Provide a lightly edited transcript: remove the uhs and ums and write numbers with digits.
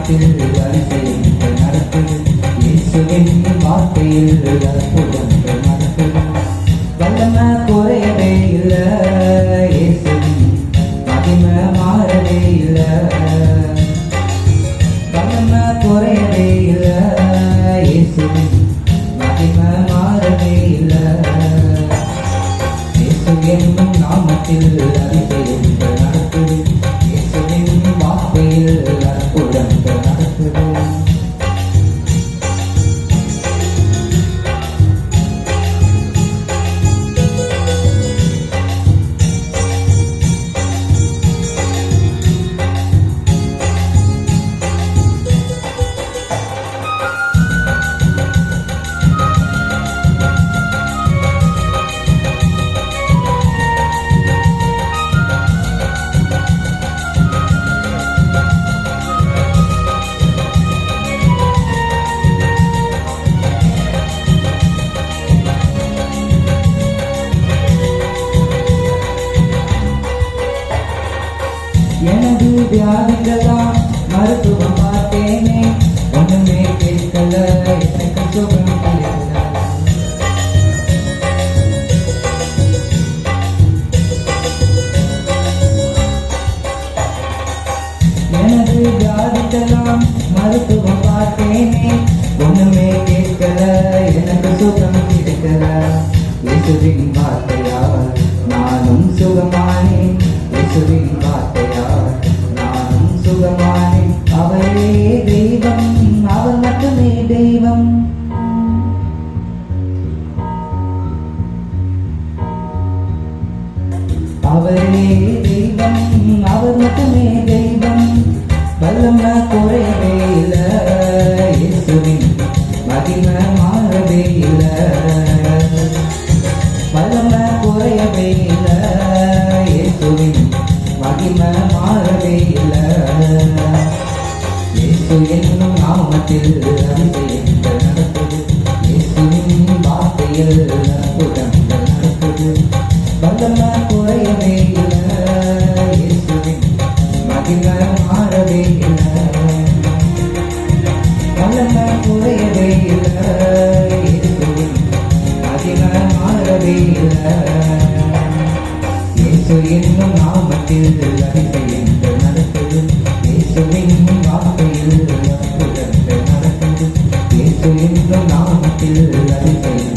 நாமத்தில் அதிசயங்கள் நடக்குது. இயேசுவின் வார்த்தையில் அற்புதங்கள் நடக்குது. வல்லமை குறையவே இல்லை, இயேசுவின் மகிமை மாறவே இல்லை. வல்லமை குறையவே இல்லை, இயேசுவின் மகிமை மாறவே இல்லை. இயேசு என்னும் நாமத்தில் அதிசயங்கள் நடக்குது. இயேசுவின் வார்த்தையில் அற்புதங்கள் நடக்குது. எனது வியாதிகளாம் மருத்துவம் பார்த்தேனே, ஒண்ணுமே கேட்கல, எனக்கு சுகம் கிடைக்கல. எனது வியாதிகளாம் மருத்துவம் பார்த்தேனே, ஒண்ணுமே கேட்கல, எனக்கு சுகம் கிடைக்கல. இயேசுவின் வார்த்தையால் நானும் சுகமானேன். இயேசுவின் வார்த்தையால் நானும் சுகமானேன். அவரே தெய்வம், அவர் மட்டுமே தெய்வம். அவரே தெய்வம், அவர் மட்டுமே தெய்வம். வல்லமை குறையவே இல்லை, இயேசுவின் மகிமை மாறவே இல்லை. வல்லமை குறையவே இல்லை, இயேசுவின் மகிமை மாறவே இல்லை. இயேசு என்னும் நாமத்தில் அதிசயங்கள் நடக்குது. இயேசுவின் வார்த்தையில் அற்புதங்கள் நடக்குது. வல்லமை குறையவே இல்லை, இயேசுவின் மகிமை மாறவே இல்லை. வல்லமை குறையவே இல்லை, இயேசுவின் மகிமை மாறவே இல்லை. இயேசு என்னும் நாமத்தில் அதிசயங்கள் நடக்குது. இயேசுவின் வார்த்தையில் அற்புதங்கள் நடக்குது. இயேசு என்னும் நாமத்தில் அதிசயங்கள்